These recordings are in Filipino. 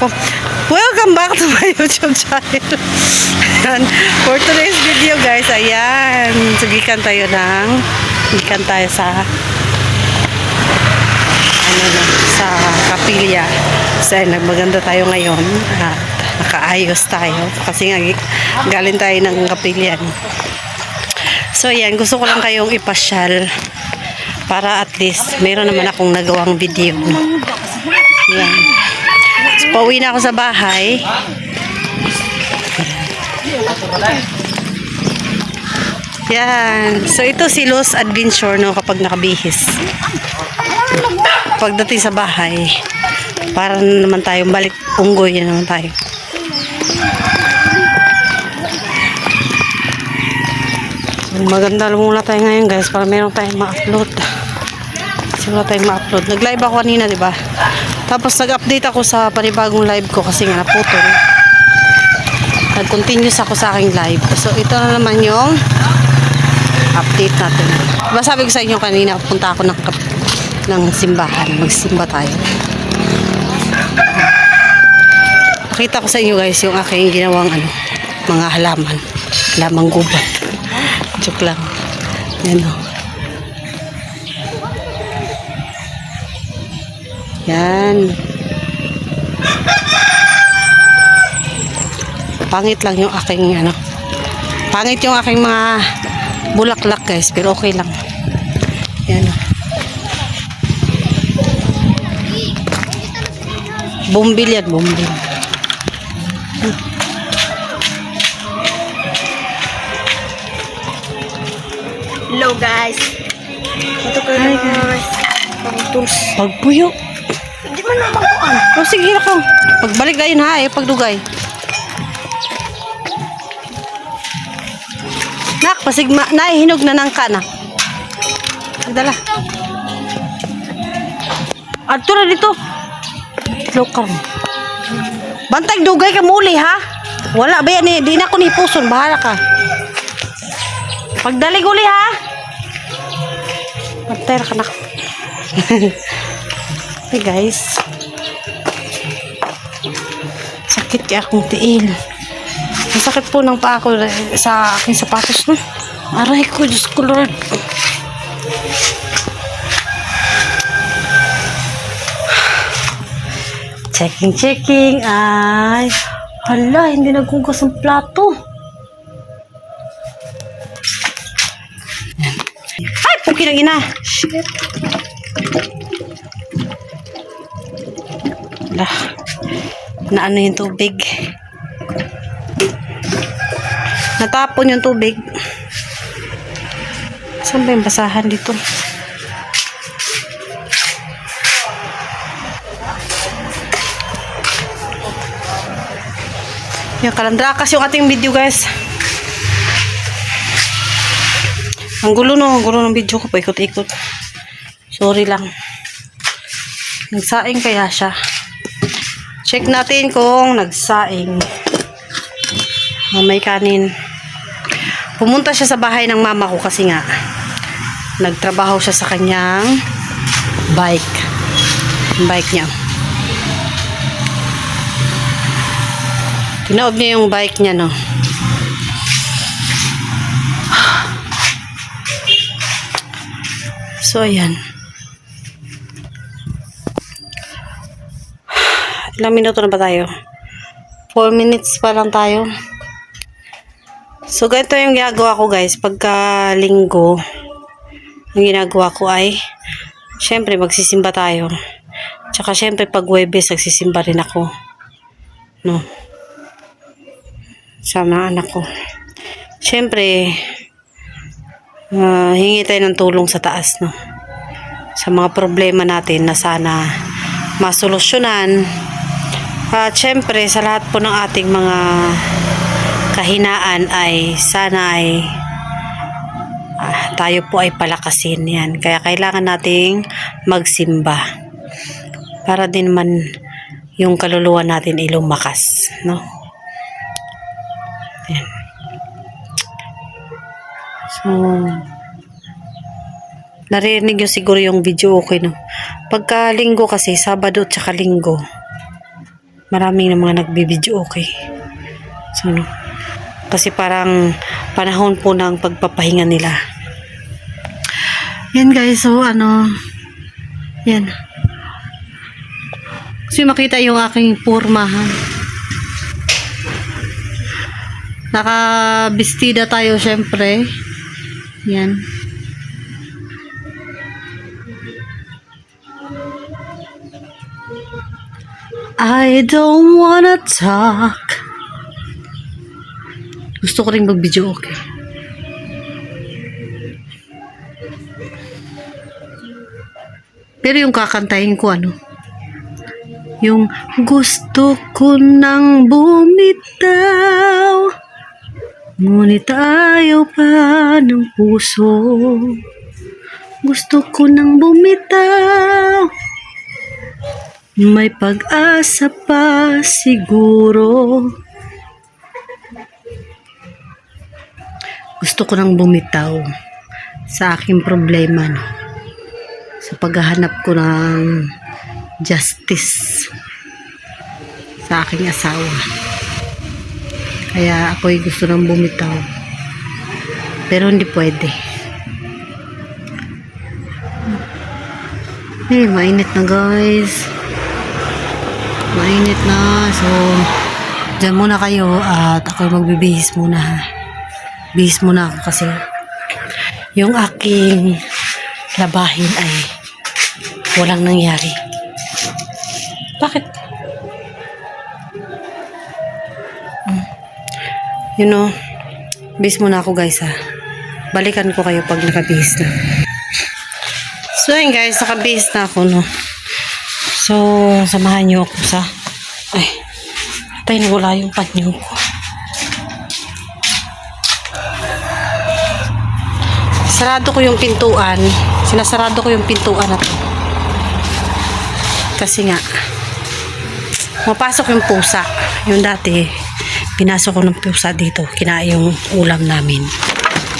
ako. Welcome back to my YouTube channel. Ayan. For today's video guys, ayan. Sugikan tayo sa sa kapilya. So, maganda tayo ngayon. Nakaayos tayo. Kasi nga, galing tayo ng kapilya. So, ayan. Gusto ko lang kayong ipasyal para at least meron naman akong nagawang video. Ayan. So, pauwi na ako sa bahay. Yan. So, ito si Los Adventure, no, kapag nakabihis. Pagdating sa bahay, para naman tayo balik unggoy, yan naman tayo. Maganda muna tayo ngayon, guys, para meron tayong ma-upload. Kasi wala tayong ma-upload. Nag-live ako kanina, diba? Tapos nag-update ako sa panibagong live ko kasi nga naputol. Nag-continuous ako sa aking live. So, ito na naman yung update natin. Diba sabi ko sa inyo kanina, punta ako ng simbahan. Magsimba tayo. Pakita ko sa inyo guys yung aking ginawang mga halaman. Halamang gubat. Joke lang. Yan o. Yan. Pangit lang yung aking pangit yung aking mga bulaklak guys, pero okay lang. Yan. Bumbil yan, bumbil. Hello guys. Ito ko guys. Pag-tools. Pagpuyo. Hindi man naman kuan. Oh, sige ako. Pagbalik na yun ha, pagdugay. Nak, pasigma, naihinog na ng kana. Nagdala. Adto na dito. Lokal. Bantay dugay ka muli ha. Wala ba yan eh. Di na ko ni puson. Bahala ka. Pagdalig uli ha. Bantay ka na. Hey guys. Sakit kaya akong tiil. Masakit po ng paa ko sa aking sapatos, no? Aray ko, Diyos ko, Lord. Checking. Ay, hala, hindi nagkugas ang plato. Ay, puki na ina. Shit. Hala, naano yung tubig. Natapon yung tubig. Saan ba yung basahan dito? Yung kalandrakas yung ating video guys. Ang gulo ng video ko. Paikot-ikot. Sorry lang. Nagsaing kaya siya. Check natin kung nagsaing. May kanin. Pumunta siya sa bahay ng mama ko kasi nga nagtrabaho siya sa kanyang bike niya. Tinaob niya yung bike niya, no. So ayan, ilang minuto na ba tayo? 4 minutes pa lang tayo. So, ganito yung ginagawa ko guys. Pagka linggo, ang ginagawa ko ay, syempre, magsisimba tayo. Tsaka, syempre, pag Huwebes, nagsisimba rin ako. No? Sa mga anak ko. Syempre, hingi tayo ng tulong sa taas, no? Sa mga problema natin na sana masolusyonan. At syempre, sa lahat po ng ating mga kahinaan ay sana ay tayo po ay palakasin yan. Kaya kailangan nating magsimba para din man yung kaluluwa natin ay lumakas, no? Yan. So, naririnig nyo siguro yung video, okay, no? Pagka linggo kasi, Sabado at saka linggo, maraming na mga nagbibidyo okay. So, no? Kasi parang panahon po ng pagpapahinga nila. Yan guys, so yan. Kasi makita yung aking pormahan. Nakabistida tayo syempre. Yan. I don't wanna talk. Gusto ko rin mag-video okay. Pero yung kakantahin ko yung gusto ko nang bumitaw, ngunit ayaw pa ng puso. Gusto ko nang bumitaw, may pag-asa pa siguro. Gusto ko nang bumitaw sa aking problema, sa paghahanap ko ng justice sa aking asawa. Kaya ako'y gusto nang bumitaw. Pero hindi pwede. Mainit na guys. Mainit na. So, dyan muna kayo at ako'y magbibihis muna ha. Bihis muna ako kasi yung aking labahin ay walang nangyari. Bakit? Bihis muna ako guys ha. Balikan ko kayo pag nakabihis na. So ayun guys, nakabihis na ako So, samahan niyo ako sa nawala yung panyo ko. Sarado ko yung pintuan. Sinasarado ko yung pintuan na to. Kasi nga, mapasok yung pusa. Yung dati, pinasok ko ng pusa dito. Kinain yung ulam namin.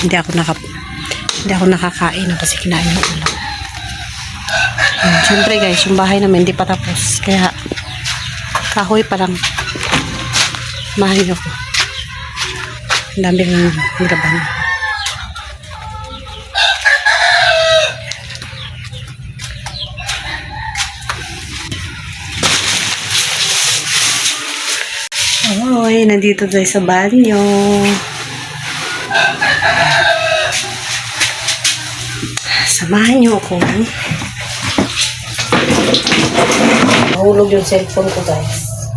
Hindi ako nakakain kasi kinain yung ulam. Siyempre guys, yung bahay namin hindi pa tapos. Kaya, kahoy pa lang. Mahal ko. Ang daming gaban. Oy, nandito tayo sa banyo. Samahan niyo ako. Nahulog yung cellphone ko guys.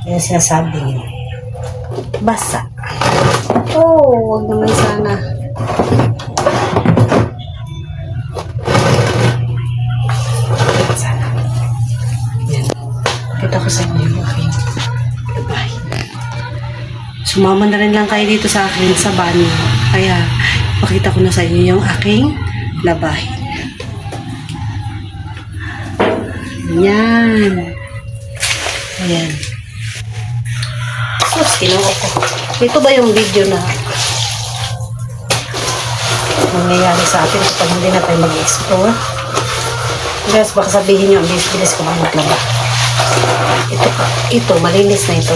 Yan sinasabi niyo. Basa. Wag naman sana. Yan. Kita ko sa inyo. Okay. Sumama na rin lang kayo dito sa akin sa banyo. Kaya, pakita ko na sa inyo yung aking labahin. Yan. Ayan. Sus, kinuha ko. Ito ba yung video na mangyayari sa atin kapag hindi na tayo mag-explore? Guys, baka sabihin nyo, ang bilis-bilis ko maglaba. Ito, malinis na ito.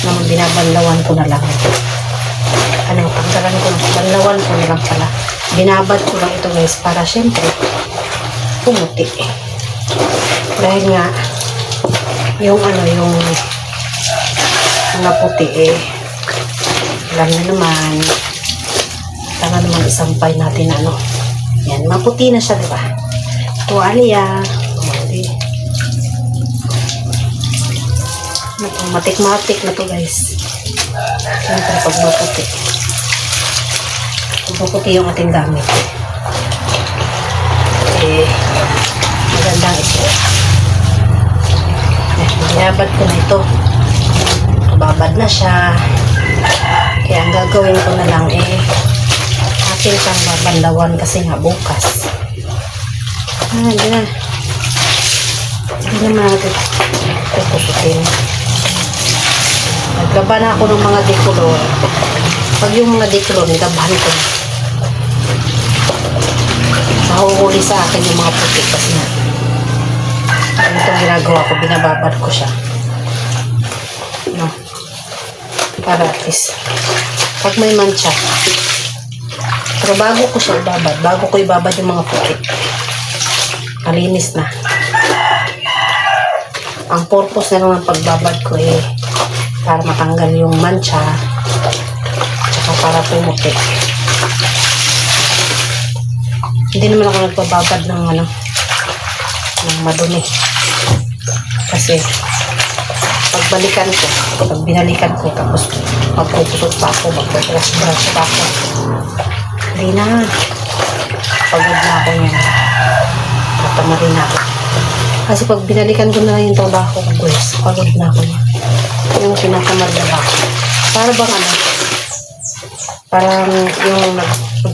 Naman binabanlawan ko na lang. Tanggalan ko, banlawan ko na lang pala. Binabad ko lang ito guys para syempre pumuti. Dahil nga yung mga puti alam na naman tanga naman isampay natin yan, maputi na siya diba? Tuwalya matik-matik na to guys. Siyempre pag maputi yung ating gamit magandang ito. Binabad ko na ito. Babad na siya. Kaya ang gagawin ko na lang akin pang babanlawan kasi nga bukas. Hindi naman natin kukusutin. Naglaba na ako ng mga dekulor. Pag yung mga dekulor, nilabahan ko. Mahuhuli sa akin yung mga puti kasi na Ito ginagawa ko, binababad ko siya. No? Para at least, pag may mancha. Pero bago ko siya ibabad, bago ko ibabad yung mga puti, kalinis na. Ang purpose na naman pagbabad ko para matanggal yung mancha, tsaka para pumuti. Hindi naman ako nagpababad ng ng madumi. Kasi pagbalikan ko, pag binalikan ko, tapos magpupusot pa ako, magpupusot pa ako. Hindi na. Pagod na ako yan. Matama rin ako. Kasi pag binalikan ko na lang yung trabaho ko, guys, pagod na ako yan. Yung tinatamad na ako. Para bang parang yung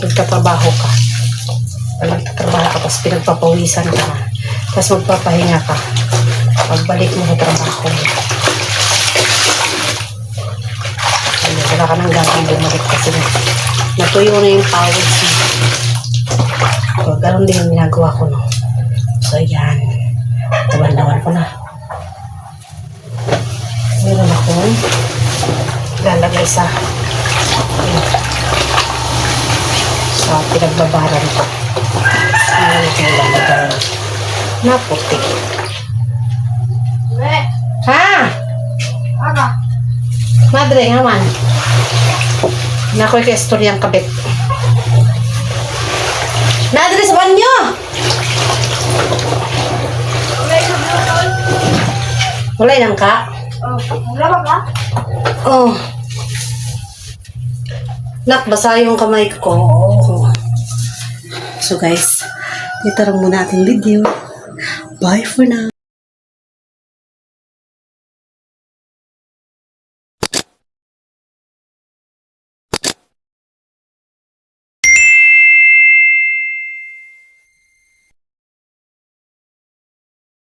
nagtatrabaho ka. Pag nagtatrabaho ka, tapos pinagpapawisan ka na. Tapos magpapahinga ka. Pagbalik mo sa trabaho. Wala ka nang gagawin bumalik kasi natuyo na yung pawis mo. So, ganun din yung ginagawa ko, no? So, yan. Tawan-tawan ko na. Meron akong lalagay sa pinagbabaran ko. Meron akong lalagay na puti. Ha? Madre, naman. Nakoy ka istoryang kabit. Nadre sa banyo! Wala lang ka? Wala ba ba? Oh. Nak, basa yung kamay ko. So guys, dito lang muna ating video. Bye for now.